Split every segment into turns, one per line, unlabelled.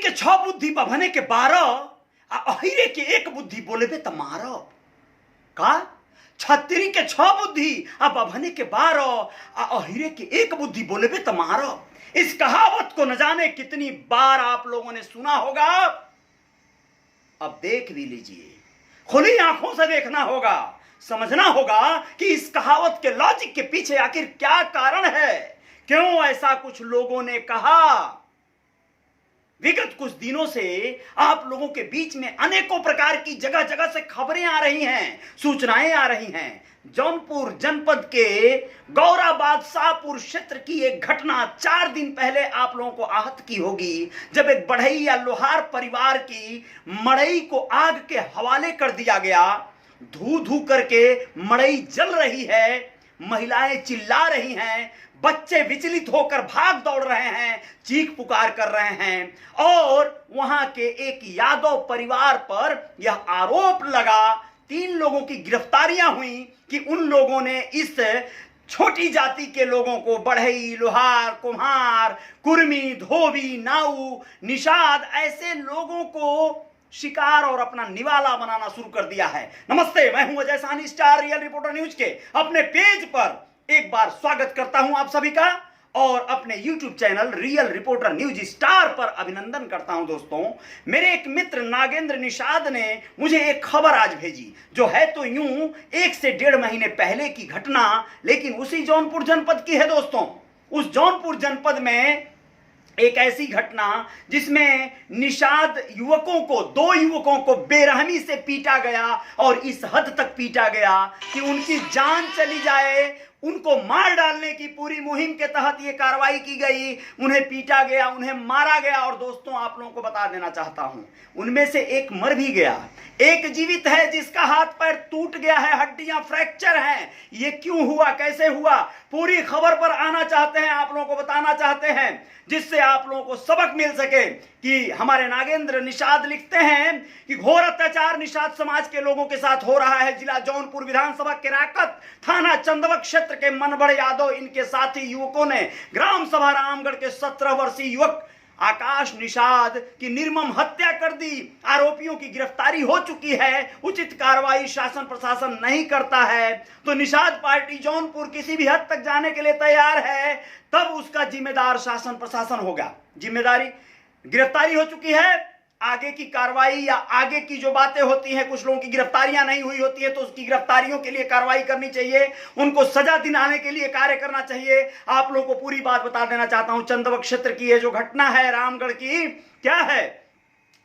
के 6 बुद्धि बभने के 12 आ अहिरे के 1 बुद्धि बोलेबे त मारो का। छतरी के 6 बुद्धि आ बभने के 12 आ अहिरे के 1 बुद्धि बोलेबे त मारो। इस कहावत को न जाने कितनी बार आप लोगों ने सुना होगा। अब देख भी लीजिए, खुली आंखों से देखना होगा, समझना होगा कि इस कहावत के लॉजिक के पीछे आखिर क्या कारण है, क्यों ऐसा कुछ लोगों ने कहा। विगत कुछ दिनों से आप लोगों के बीच में अनेकों प्रकार की जगह जगह से खबरें आ रही हैं, सूचनाएं आ रही हैं। जौनपुर जनपद के गौराबाद शाहपुर क्षेत्र की एक घटना 4 दिन पहले आप लोगों को आहत की होगी, जब एक बढ़ई या लोहार परिवार की मड़ई को आग के हवाले कर दिया गया। धू धू करके मड़ई जल रही है, महिलाएं चिल्ला रही हैं, बच्चे विचलित होकर भाग दौड़ रहे हैं, चीख पुकार कर रहे हैं। और वहां के एक यादव परिवार पर यह आरोप लगा, 3 लोगों की गिरफ्तारियां हुई कि उन लोगों ने इस छोटी जाति के लोगों को बढ़ई, लोहार, कुम्हार, कुर्मी, धोबी, नाऊ, निषाद ऐसे लोगों को शिकार और अपना निवाला बनाना शुरू कर दिया है। नमस्ते, मैं हूं Ajay Sahni, star real reporter news के अपने पेज पर एक बार स्वागत करता हूं आप सभी का, और अपने YouTube channel real reporter news star पर अभिनंदन करता हूं। दोस्तों, मेरे एक मित्र नागेंद्र निषाद ने मुझे एक खबर आज भेजी, जो है तो यूं 1 से 1.5 महीने पहले की घटना, लेकिन उसी जौनपुर जनपद की है। दोस्तों, उस जौनपुर जनपद में एक ऐसी घटना जिसमें निषाद युवकों को, 2 युवकों को बेरहमी से पीटा गया, और इस हद तक पीटा गया कि उनकी जान चली जाए। उनको मार डालने की पूरी मुहिम के तहत यह कार्रवाई की गई, उन्हें पीटा गया, उन्हें मारा गया। और दोस्तों, आप लोगों को बता देना चाहता हूं, उनमें से एक मर भी गया, एक जीवित है जिसका हाथ पैर टूट गया है, हड्डियां फ्रैक्चर हैं। ये क्यों हुआ, कैसे हुआ, पूरी खबर पर आना चाहते हैं, आप लोगों को बताना चाहते हैं, जिससे आप लोगों को सबक मिल सके। कि हमारे नागेंद्र निषाद लिखते हैं कि घोर अत्याचार निषाद समाज के लोगों के साथ हो रहा है। जिला जौनपुर विधानसभा केराकत थाना चंदवक क्षेत्र के मनबड़ यादव, इनके साथी युवकों ने ग्राम सभा रामगढ़ के 17 वर्षीय युवक आकाश निषाद की निर्मम हत्या कर दी। आरोपियों की गिरफ्तारी हो चुकी है, उचित कार्रवाई शासन प्रशासन नहीं करता है, तो निषाद पार्टी जौनपुर किसी भी हद तक जाने के लिए तैयार है, तब उसका जिम्मेदार शासन प्रशासन होगा। जिम्मेदारी, गिरफ्तारी हो चुकी है, आगे की कार्रवाई या आगे की जो बातें होती हैं, कुछ लोगों की गिरफ्तारियां नहीं हुई होती है, तो उसकी गिरफ्तारियों के लिए कार्रवाई करनी चाहिए, उनको सजा दिलाने के लिए कार्य करना चाहिए। आप लोगों को पूरी बात बता देना चाहता हूं। चंदवक क्षेत्र की ये जो घटना है रामगढ़ की, क्या है,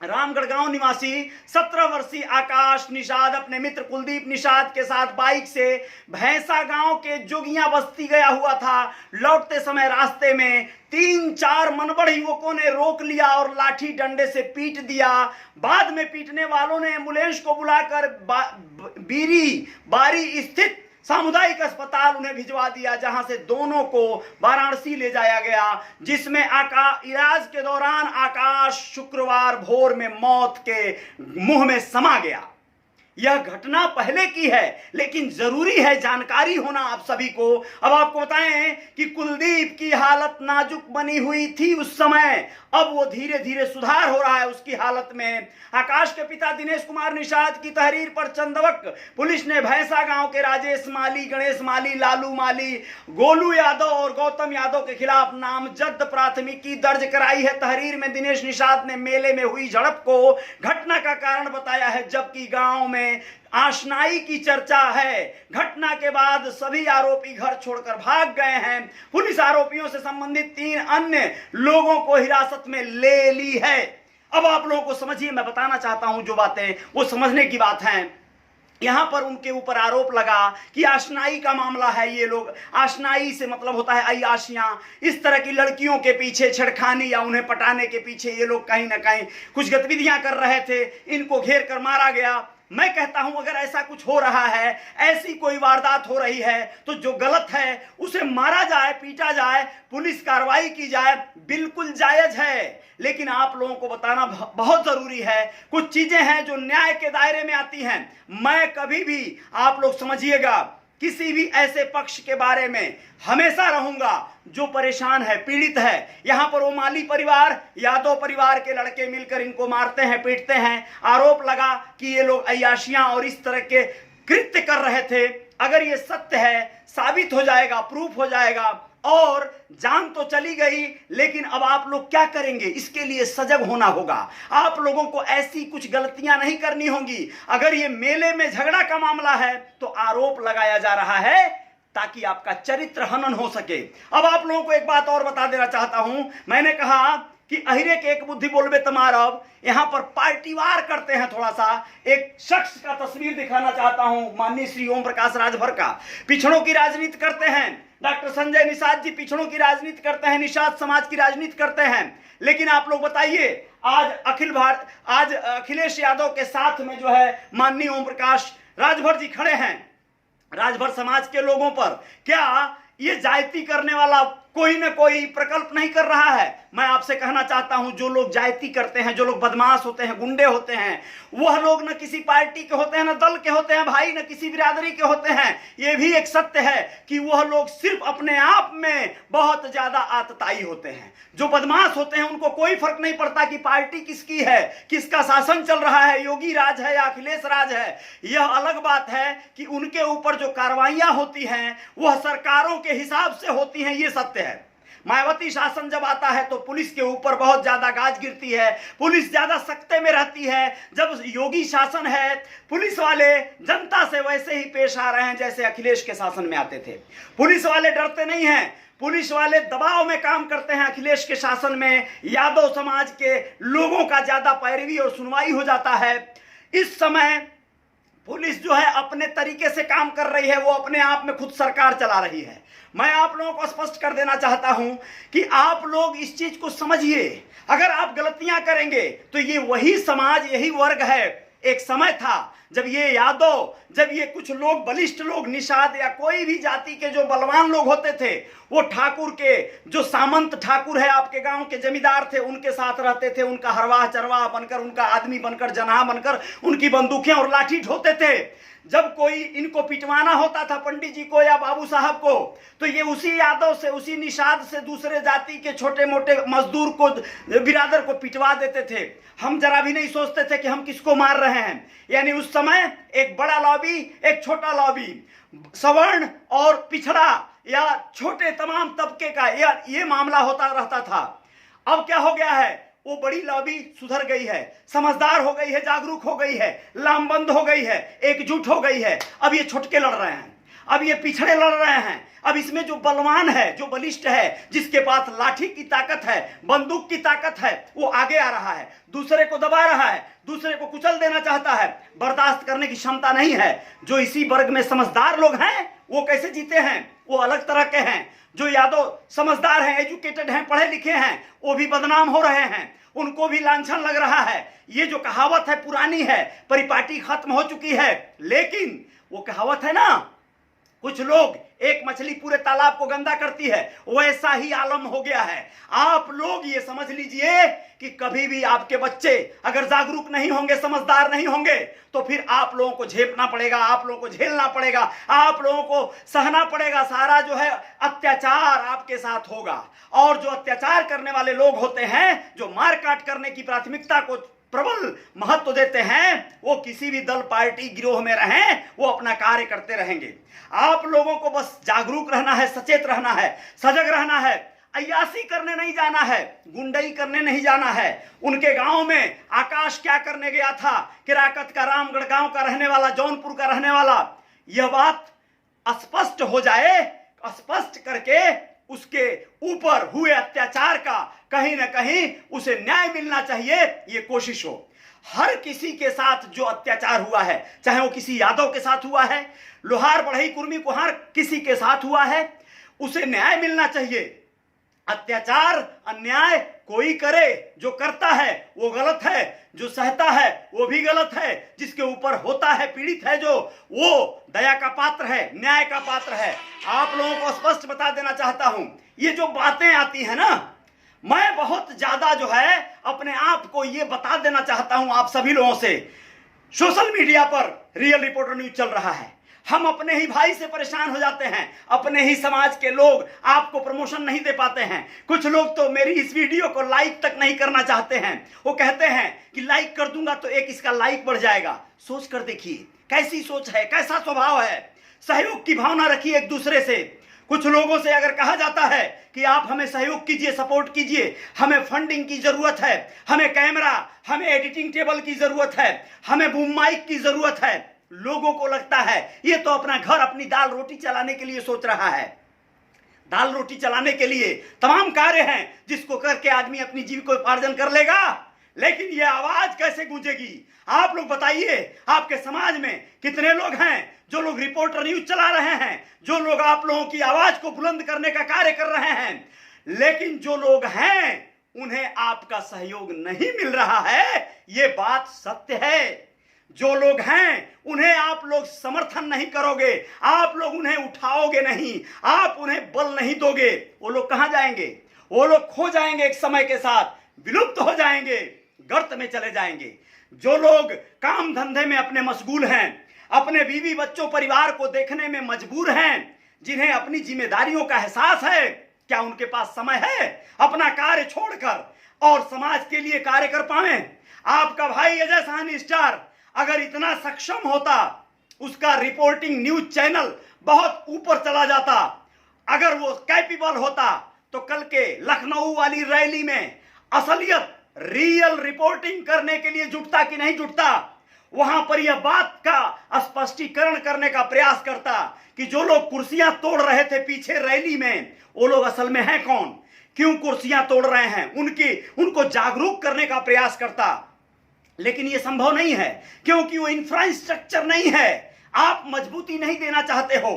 रामगढ़ गांव निवासी 17 वर्षीय आकाश निषाद अपने मित्र कुलदीप निषाद के साथ बाइक से भैंसा गांव के जोगियां बस्ती गया हुआ था। लौटते समय रास्ते में 3-4 मनबड़ युवकों ने रोक लिया और लाठी डंडे से पीट दिया। बाद में पीटने वालों ने एम्बुलेंस को बुलाकर बारी स्थित सामुदायिक अस्पताल उन्हें भिजवा दिया, जहां से दोनों को वाराणसी ले जाया गया, जिसमें इलाज के दौरान आकाश शुक्रवार भोर में मौत के मुंह में समा गया। यह घटना पहले की है, लेकिन जरूरी है जानकारी होना आप सभी को। अब आपको बताएं कि कुलदीप की हालत नाजुक बनी हुई थी उस समय, अब वो धीरे धीरे सुधार हो रहा है उसकी हालत में। आकाश के पिता दिनेश कुमार निषाद की तहरीर पर चंदवक पुलिस ने भैंसा गांव के राजेश माली, गणेश माली, लालू माली, गोलू यादव और गौतम यादव के खिलाफ नामजद प्राथमिकी दर्ज कराई है। तहरीर में दिनेश निषाद ने मेले में हुई झड़प को घटना का कारण बताया है, जबकि गांव में आशनाई की चर्चा है। घटना के बाद सभी आरोपी घर छोड़कर भाग गए हैं। पुलिस आरोपियों से संबंधित 3 अन्य लोगों को हिरासत में ले ली है। अब आप लोगों को समझिए, मैं बताना चाहता हूं जो बातें, वो समझने की बात है। यहां पर उनके ऊपर आरोप लगा कि आशनाई का मामला है। ये लोग, आशनाई से मतलब होता है अय्याशियां, इस तरह की लड़कियों के पीछे छेड़खानी या उन्हें पटाने के पीछे ये लोग कहीं ना कहीं कुछ गतिविधियां कर रहे थे। इनको घेर कर मारा गया। मैं कहता हूं, अगर ऐसा कुछ हो रहा है, ऐसी कोई वारदात हो रही है, तो जो गलत है उसे मारा जाए, पीटा जाए, पुलिस कार्रवाई की जाए, बिल्कुल जायज है। लेकिन आप लोगों को बताना बहुत जरूरी है, कुछ चीजें हैं जो न्याय के दायरे में आती हैं। मैं कभी भी, आप लोग समझिएगा, किसी भी ऐसे पक्ष के बारे में हमेशा रहूंगा जो परेशान है, पीड़ित है। यहां पर वो माली परिवार, यादव परिवार के लड़के मिलकर इनको मारते हैं, पीटते हैं। आरोप लगा कि ये लोग अय्याशियां और इस तरह के कृत्य कर रहे थे। अगर ये सत्य है, साबित हो जाएगा, प्रूफ हो जाएगा और जान तो चली गई, लेकिन अब आप लोग क्या करेंगे? इसके लिए सजग होना होगा। आप लोगों को ऐसी कुछ गलतियां नहीं करनी होंगी। अगर ये मेले में झगड़ा का मामला है तो आरोप लगाया जा रहा है ताकि आपका चरित्र हनन हो सके। अब आप लोगों को एक बात और बता देना चाहता हूं। मैंने कहा कि अहिरे के एक बुद्धि बोलबे तमारब, यहां पर पार्टीवार करते हैं। थोड़ा सा एक शख्स का तस्वीर दिखाना चाहता हूं, माननीय श्री ओम प्रकाश राजभर का। पिछड़ों की राजनीति करते हैं डॉक्टर संजय निषाद जी, पिछड़ों की राजनीति करते हैं, निषाद समाज की राजनीति करते हैं। लेकिन आप लोग बताइए, आज अखिलेश यादव के साथ में जो है माननीय ओम प्रकाश राजभर जी खड़े हैं। राजभर समाज के लोगों पर क्या ये जाति करने वाला कोई न कोई प्रकल्प नहीं कर रहा है? मैं आपसे कहना चाहता हूं, जो लोग जाति करते हैं, जो लोग बदमाश होते हैं, गुंडे होते हैं, वह लोग न किसी पार्टी के होते हैं, न दल के होते हैं भाई, न किसी बिरादरी के होते हैं। यह भी एक सत्य है कि वह लोग सिर्फ अपने आप में बहुत ज्यादा आतताई होते हैं। जो बदमाश होते हैं उनको कोई फर्क नहीं पड़ता कि पार्टी किसकी है, किसका शासन चल रहा है, योगी राज है या अखिलेश राज है। यह अलग बात है कि उनके ऊपर जो कार्रवाइयां होती हैं वह सरकारों के हिसाब से होती हैं। यह सत्य है। मायावती शासन जब आता है तो पुलिस के ऊपर बहुत ज्यादा गाज गिरती है, पुलिस ज्यादा सख्ते में रहती है। जब योगी शासन है, पुलिस वाले जनता से वैसे ही पेश आ रहे हैं जैसे अखिलेश के शासन में आते थे। पुलिस वाले डरते नहीं हैं, पुलिस वाले दबाव में काम करते हैं। अखिलेश के शासन में यादव समाज के लोगों का ज्यादा पैरवी और सुनवाई हो जाता है। इस समय पुलिस जो है अपने तरीके से काम कर रही है, वो अपने आप में खुद सरकार चला रही है। मैं आप लोगों को स्पष्ट कर देना चाहता हूं कि आप लोग इस चीज को समझिए। अगर आप गलतियां करेंगे तो ये वही समाज, यही वर्ग है। एक समय था जब ये यादव, जब ये कुछ लोग बलिष्ठ लोग, निषाद या कोई भी जाति के जो बलवान लोग होते थे, वो ठाकुर के जो सामंत ठाकुर है, आपके गांव के जमींदार थे, उनके साथ रहते थे। उनका हरवाह चरवाह बनकर, उनका आदमी बनकर, जनाह बनकर उनकी बंदूकें और लाठी ढोते थे। जब कोई इनको पिटवाना होता था, पंडित जी को या बाबू साहब को, तो ये उसी यादव से, उसी निषाद से, दूसरे जाति के छोटे मोटे मजदूर को, बिरादर को पिटवा देते थे। हम जरा भी नहीं सोचते थे कि हम किसको मार रहे हैं। यानी उस समय एक बड़ा लॉबी, एक छोटा लॉबी, सवर्ण और पिछड़ा या छोटे तमाम तबके का ये मामला होता रहता था। अब क्या हो गया है? वो बड़ी लॉबी सुधर गई है, समझदार हो गई है, जागरूक हो गई है, लामबंद हो गई है, एकजुट हो गई है। अब ये छुटके लड़ रहे हैं, अब ये पिछड़े लड़ रहे हैं। अब इसमें जो बलवान है, जो बलिष्ठ है, जिसके पास लाठी की ताकत है, बंदूक की ताकत है, वो आगे आ रहा है, दूसरे को दबा रहा है, दूसरे को कुचल देना चाहता है। बर्दाश्त करने की क्षमता नहीं है। जो इसी वर्ग में समझदार लोग हैं वो कैसे जीते हैं? वो अलग तरह के हैं। जो यादव समझदार हैं, एजुकेटेड हैं, पढ़े लिखे हैं, वो भी बदनाम हो रहे हैं, उनको भी लांछन लग रहा है। ये जो कहावत है पुरानी है, परिपाटी खत्म हो चुकी है। लेकिन वो कहावत है ना, कुछ लोग, एक मछली पूरे तालाब को गंदा करती है, वैसा ही आलम हो गया है। आप लोग ये समझ लीजिए कि कभी भी आपके बच्चे अगर जागरूक नहीं होंगे, समझदार नहीं होंगे, तो फिर आप लोगों को झेपना पड़ेगा, आप लोगों को झेलना पड़ेगा, आप लोगों को सहना पड़ेगा। सारा जो है अत्याचार आपके साथ होगा। और जो अत्याचार करने वाले लोग होते हैं, जो मार काट करने की प्राथमिकता को प्रबल महत्व देते हैं, वो किसी भी दल, पार्टी, गिरोह में रहें, वो अपना कार्य करते रहेंगे। आप लोगों को बस जागरूक रहना है, सचेत रहना है, सजग रहना है। अय्यासी करने नहीं जाना है, गुंडई करने नहीं जाना है। उनके गांव में आकाश क्या करने गया था, किराकत का, रामगढ़ गांव का रहने वाला, जौनपुर का रहने वाला, यह बात स्पष्ट हो जाए, स्पष्ट करके उसके ऊपर हुए अत्याचार का कहीं ना कहीं उसे न्याय मिलना चाहिए, ये कोशिश हो। हर किसी के साथ जो अत्याचार हुआ है, चाहे वो किसी यादव के साथ हुआ है, लोहार, बढ़ई, कुर्मी, कुहार किसी के साथ हुआ है, उसे न्याय मिलना चाहिए। अत्याचार, अन्याय कोई करे, जो करता है वो गलत है, जो सहता है वो भी गलत है, जिसके ऊपर होता है, पीड़ित है जो, वो दया का पात्र है, न्याय का पात्र है। आप लोगों को स्पष्ट बता देना चाहता हूं, ये जो बातें आती है ना, मैं बहुत ज्यादा जो है अपने आप को ये बता देना चाहता हूं आप सभी लोगों से। सोशल मीडिया पर रियल रिपोर्टर न्यूज चल रहा है, हम अपने ही भाई से परेशान हो जाते हैं, अपने ही समाज के लोग आपको प्रमोशन नहीं दे पाते हैं। कुछ लोग तो मेरी इस वीडियो को लाइक तक नहीं करना चाहते हैं, वो कहते हैं कि लाइक कर दूंगा तो एक इसका लाइक बढ़ जाएगा। सोच कर देखिए कैसी सोच है, कैसा स्वभाव है। सहयोग की भावना रखिए एक दूसरे से। कुछ लोगों से अगर कहा जाता है कि आप हमें सहयोग कीजिए, सपोर्ट कीजिए, हमें फंडिंग की जरूरत है, हमें कैमरा, हमें एडिटिंग टेबल की जरूरत है, हमें बूम माइक की जरूरत है, लोगों को लगता है ये तो अपना घर, अपनी दाल रोटी चलाने के लिए सोच रहा है। दाल रोटी चलाने के लिए तमाम कार्य हैं जिसको करके आदमी अपनी जीविकोपार्जन कर लेगा, लेकिन ये आवाज कैसे गूंजेगी? आप लोग बताइए, आपके समाज में कितने लोग हैं जो लोग रिपोर्टर न्यूज चला रहे हैं, जो लोग आप लोगों की आवाज को बुलंद करने का कार्य कर रहे हैं, लेकिन जो लोग हैं उन्हें आपका सहयोग नहीं मिल रहा है। ये बात सत्य है। जो लोग हैं उन्हें आप लोग समर्थन नहीं करोगे, आप लोग उन्हें उठाओगे नहीं, आप उन्हें बल नहीं दोगे, वो लोग कहां जाएंगे? वो लोग खो जाएंगे, एक समय के साथ विलुप्त हो जाएंगे, गर्त में चले जाएंगे। जो लोग काम धंधे में अपने मशगूल हैं, अपने बीवी बच्चों परिवार को देखने में मजबूर हैं, जिन्हें अपनी जिम्मेदारियों का एहसास है, क्या उनके पास समय है अपना कार्य छोड़कर और समाज के लिए कार्य कर पाए? आपका भाई अजय साहनी स्टार अगर इतना सक्षम होता, उसका रिपोर्टिंग न्यूज चैनल बहुत ऊपर चला जाता, अगर वो कैपेबल होता तो कल के लखनऊ वाली रैली में असलियत रियल रिपोर्टिंग करने के लिए जुटता कि नहीं जुटता? वहां पर यह बात का स्पष्टीकरण करने का प्रयास करता कि जो लोग कुर्सियां तोड़ रहे थे पीछे रैली में, वो लोग असल में हैं कौन, क्यों कुर्सियां तोड़ रहे हैं, उनको जागरूक करने का प्रयास करता। लेकिन यह संभव नहीं है क्योंकि वो इंफ्रास्ट्रक्चर नहीं है। आप मजबूती नहीं देना चाहते हो।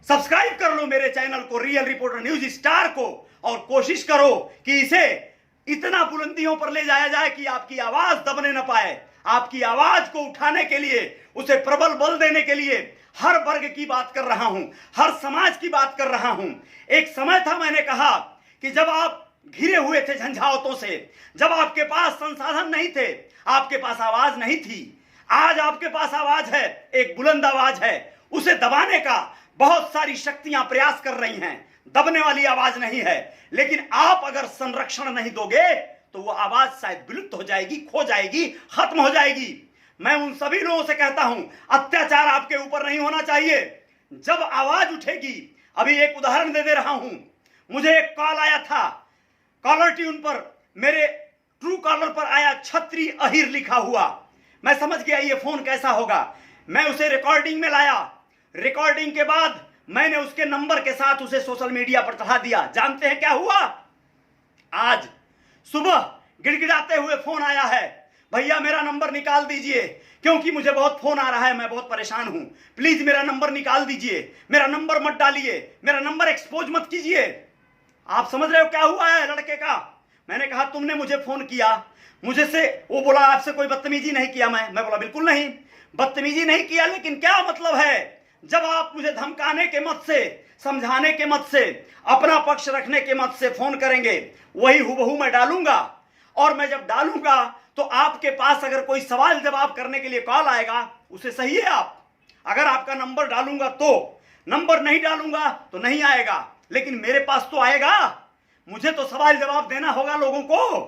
सब्सक्राइब कर लो मेरे चैनल को, रियल रिपोर्टर न्यूज स्टार को, और कोशिश करो कि इसे इतना बुलंदियों पर ले जाया जाए कि आपकी आवाज दबने न पाए। आपकी आवाज को उठाने के लिए, उसे प्रबल बल देने के लिए हर वर्ग की बात कर रहा हूं, हर समाज की बात कर रहा हूं। एक समय था, मैंने कहा कि जब आप घिरे हुए थे झंझावतों से, जब आपके पास संसाधन नहीं थे, आपके पास आवाज नहीं थी। आज आपके पास आवाज है, एक बुलंद आवाज है, उसे दबाने का बहुत सारी शक्तियां प्रयास कर रही हैं। दबने वाली आवाज नहीं है, लेकिन आप अगर संरक्षण नहीं दोगे तो वो आवाज शायद विलुप्त हो जाएगी, खो जाएगी, खत्म हो जाएगी। मैं उन सभी लोगों से कहता हूं, अत्याचार आपके ऊपर नहीं होना चाहिए। जब आवाज उठेगी, अभी एक उदाहरण दे रहा हूं, मुझे एक कॉल आया था, कॉलर ट्यून पर, मेरे ट्रू कॉलर पर आया छत्री अहिर लिखा हुआ। मैं समझ गया ये फोन कैसा होगा। मैं उसे रिकॉर्डिंग में लाया। रिकॉर्डिंग के बाद मैंने उसके नंबर के साथ उसे सोशल मीडिया पर चढ़ा दिया। जानते हैं क्या हुआ? आज सुबह गिड़गिड़ाते हुए फोन आया है, भैया मेरा नंबर निकाल दीजिए क्योंकि मुझे बहुत फोन आ रहा है, मैं बहुत परेशान हूं, प्लीज मेरा नंबर निकाल दीजिए, मेरा नंबर मत डालिए, मेरा नंबर एक्सपोज मत कीजिए। आप समझ रहे हो क्या हुआ है लड़के का? मैंने कहा तुमने मुझे फोन किया, मुझे से वो बोला आपसे कोई बदतमीजी नहीं किया। मैं बोला बिल्कुल नहीं, बदतमीजी नहीं किया, लेकिन क्या मतलब है जब आप मुझे धमकाने के मत से, समझाने के मत से, अपना पक्ष रखने के मत से फोन करेंगे, वही हुबहू मैं डालूंगा। और मैं जब डालूंगा तो आपके पास अगर कोई सवाल जवाब करने के लिए कॉल आएगा, उसे सही है आप। अगर आपका नंबर डालूंगा तो, नंबर नहीं डालूंगा तो नहीं आएगा, लेकिन मेरे पास तो आएगा। मुझे तो सवाल जवाब देना होगा लोगों को।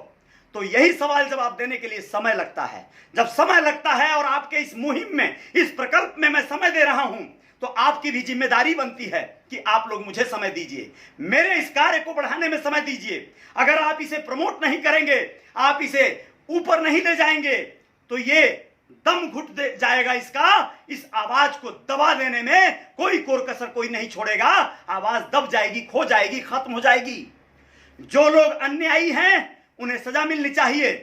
तो यही सवाल जवाब देने के लिए समय लगता है। जब समय लगता है और आपके इस मुहिम में, इस प्रकल्प में मैं समय दे रहा हूं, तो आपकी भी जिम्मेदारी बनती है कि आप लोग मुझे समय दीजिए, मेरे इस कार्य को बढ़ाने में समय दीजिए। अगर आप इसे प्रमोट नहीं करेंगे, आप इसे ऊपर नहीं ले जाएंगे, तो ये दम घुट जाएगा इस आवाज को दबा देने में कोई कोर कसर कोई नहीं छोड़ेगा। आवाज दब जाएगी, खो जाएगी, खत्म हो जाएगी। जो लोग अन्यायी हैं उन्हें सजा मिलनी चाहिए,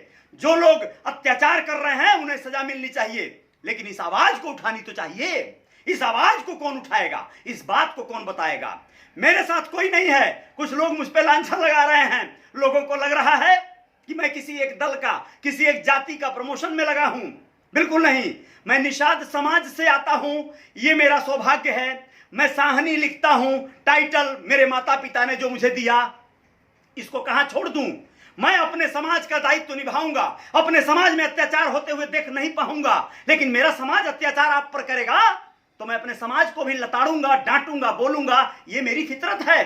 जो लोग अत्याचार कर रहे हैं उन्हें सजा मिलनी चाहिए, लेकिन इस आवाज को उठानी तो चाहिए। इस आवाज को कौन उठाएगा? इस बात को कौन बताएगा? मेरे साथ कोई नहीं है। कुछ लोग मुझ पे लांछन लगा रहे हैं। लोगों को लग रहा है कि मैं किसी एक दल का, किसी एक जाति का प्रमोशन में लगा हूं। बिल्कुल नहीं, मैं निषाद समाज से आता हूं, ये मेरा सौभाग्य है। मैं साहनी लिखता हूं, टाइटल मेरे माता पिता ने जो मुझे दिया, इसको कहां छोड़ दूं? मैं अपने समाज का दायित्व तो निभाऊंगा, अपने समाज में अत्याचार होते हुए देख नहीं पाऊंगा, लेकिन मेरा समाज अत्याचार आप पर करेगा तो मैं अपने समाज को भी लताड़ूंगा, डांटूंगा, बोलूंगा। ये मेरी फितरत है,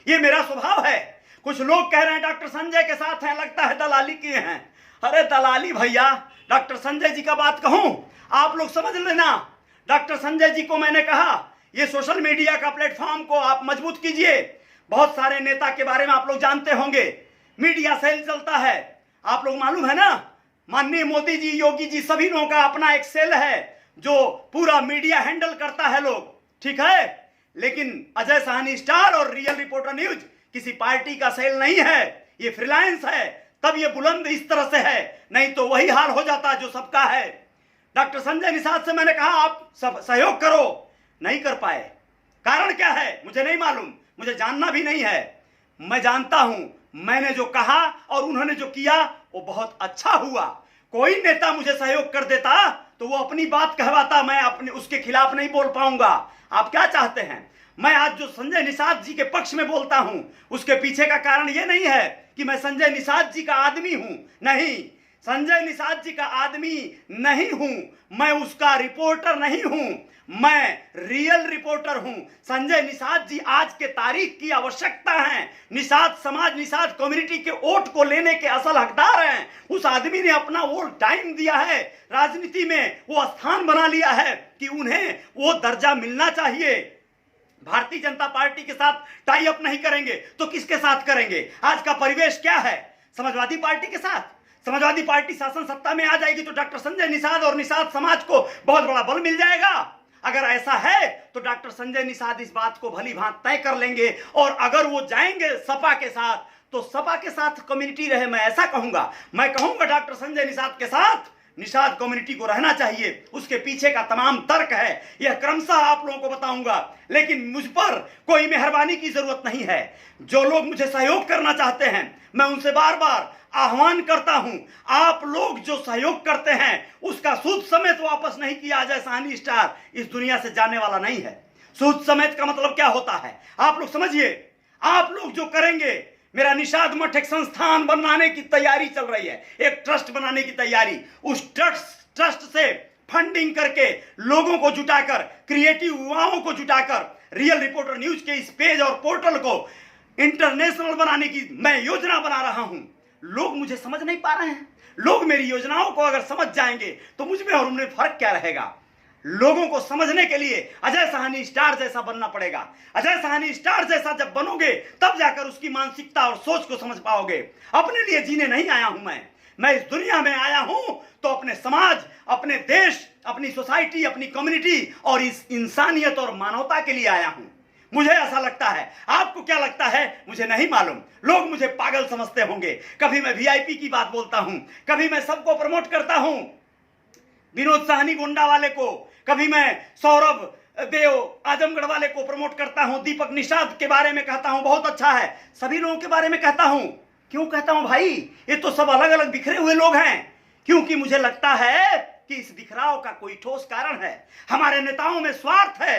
ये मेरा स्वभाव है। कुछ लोग कह रहे हैं डॉक्टर संजय के साथ हैं, लगता है दलाली किए हैं। अरे दलाली भैया, डॉक्टर संजय जी का बात कहूं, आप लोग समझ लेना। डॉक्टर संजय जी को मैंने कहा ये सोशल मीडिया का प्लेटफॉर्म को आप मजबूत कीजिए। बहुत सारे नेता के बारे में आप लोग जानते होंगे, मीडिया सेल चलता है, आप लोग मालूम है ना। माननीय मोदी जी, योगी जी, सभी लोगों का अपना एक सेल है जो पूरा मीडिया हैंडल करता है लोग, ठीक है। लेकिन अजय साहनी स्टार और रियल रिपोर्टर न्यूज किसी पार्टी का सेल नहीं है, ये फ्रीलांस है, तब ये बुलंद इस तरह से है, नहीं तो वही हाल हो जाता जो सबका है। डॉक्टर संजय निषाद से मैंने कहा आप सब सहयोग करो, नहीं कर पाए। कारण क्या है मुझे नहीं मालूम, मुझे जानना भी नहीं है। मैं जानता हूं मैंने जो कहा और उन्होंने जो किया वो बहुत अच्छा हुआ। कोई नेता मुझे सहयोग कर देता तो वो अपनी बात कहवाता, मैं अपने उसके खिलाफ नहीं बोल पाऊंगा। आप क्या चाहते हैं? मैं आज जो संजय निषाद जी के पक्ष में बोलता हूं उसके पीछे का कारण ये नहीं है कि मैं संजय निषाद जी का आदमी हूं, नहीं, संजय निषाद जी का आदमी नहीं हूं, मैं उसका रिपोर्टर नहीं हूं, मैं रियल रिपोर्टर हूं। संजय निषाद जी आज के तारीख की आवश्यकता है। निषाद समाज, निषाद कम्युनिटी के वोट को लेने के असल हकदार हैं। उस आदमी ने अपना वो टाइम दिया है, राजनीति में वो स्थान बना लिया है कि उन्हें वो दर्जा मिलना चाहिए। भारतीय जनता पार्टी के साथ टाई अप नहीं करेंगे तो किसके साथ करेंगे? आज का परिवेश क्या है? समाजवादी पार्टी के साथ। समाजवादी पार्टी शासन सत्ता में आ जाएगी तो डॉक्टर संजय निषाद और निषाद समाज को बहुत बड़ा बल मिल जाएगा। अगर ऐसा है तो डॉक्टर संजय निषाद इस बात को भली भांति तय कर लेंगे, और अगर वो जाएंगे सपा के साथ तो सपा के साथ कम्युनिटी रहे, मैं ऐसा कहूंगा। मैं कहूंगा डॉक्टर संजय निषाद के साथ निषाद कम्युनिटी को रहना चाहिए। उसके पीछे का तमाम तर्क है, यह क्रमशः आप लोगों को बताऊंगा, लेकिन मुझ पर कोई मेहरबानी की जरूरत नहीं है। जो लोग मुझे सहयोग करना चाहते हैं मैं उनसे बार बार आह्वान करता हूं, आप लोग जो सहयोग करते हैं उसका सूद समेत वापस नहीं किया जाए। साहनी स्टार इस दुनिया से जाने वाला नहीं है। सूद समेत का मतलब क्या होता है आप लोग समझिए। आप लोग जो करेंगे, मेरा निषाद मठ एक संस्थान बनाने की तैयारी चल रही है, एक ट्रस्ट बनाने की तैयारी। उस ट्रस्ट से फंडिंग करके लोगों को जुटाकर, क्रिएटिव युवाओं को जुटाकर रियल रिपोर्टर न्यूज के इस पेज और पोर्टल को इंटरनेशनल बनाने की मैं योजना बना रहा हूं। लोग मुझे समझ नहीं पा रहे हैं। लोग मेरी योजनाओं को अगर समझ जाएंगे तो मुझ में और उनमें फर्क क्या रहेगा? लोगों को समझने के लिए अजय साहनी स्टार जैसा बनना पड़ेगा। अजय साहनी स्टार जैसा जब बनोगे तब जाकर उसकी मानसिकता और सोच को समझ पाओगे। अपने लिए जीने नहीं आया हूं मैं इस दुनिया में आया हूं तो अपने समाज, अपने देश, अपनी सोसाइटी, अपनी कम्युनिटी और इस इंसानियत और मानवता के लिए आया हूं। मुझे ऐसा लगता है। आपको क्या लगता है मुझे नहीं मालूम। लोग मुझे पागल समझते होंगे। कभी मैं वीआईपी की बात बोलता हूं, कभी मैं सबको प्रमोट करता हूं, विनोद साहनी गोंडा वाले को, कभी मैं सौरभ देव आजमगढ़ वाले को प्रमोट करता हूं, दीपक निषाद के बारे में कहता हूं बहुत अच्छा है, सभी लोगों के बारे में कहता हूं। क्यों कहता हूं भाई? ये तो सब अलग अलग बिखरे हुए लोग हैं, क्योंकि मुझे लगता है कि इस बिखराव का कोई ठोस कारण है। हमारे नेताओं में स्वार्थ है।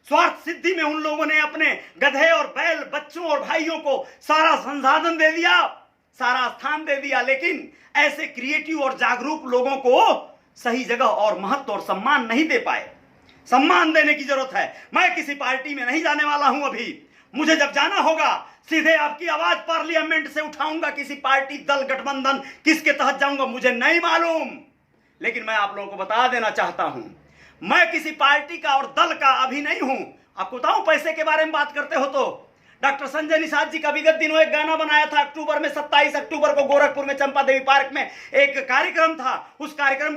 स्वार्थ सिद्धि में उन लोगों ने अपने गधे और बैल, बच्चों और भाइयों को सारा संसाधन दे दिया, सारा स्थान दे दिया, लेकिन ऐसे क्रिएटिव और जागरूक लोगों को सही जगह और महत्व और सम्मान नहीं दे पाए। सम्मान देने की जरूरत है। मैं किसी पार्टी में नहीं जाने वाला हूं अभी। मुझे जब जाना होगा सीधे आपकी आवाज पार्लियामेंट से उठाऊंगा। किसी पार्टी, दल, गठबंधन किसके तहत जाऊंगा मुझे नहीं मालूम, लेकिन मैं आप लोगों को बता देना चाहता हूं मैं किसी पार्टी का और दल का अभी नहीं हूं। आपको बताऊं, पैसे के बारे में बात करते हो तो डॉक्टर संजय निषाद जी का विगत दिनों एक गाना बनाया था अक्टूबर में, 27 अक्टूबर को गोरखपुर में चंपा देवी पार्क में एक कार्यक्रम था। उस कार्यक्रम के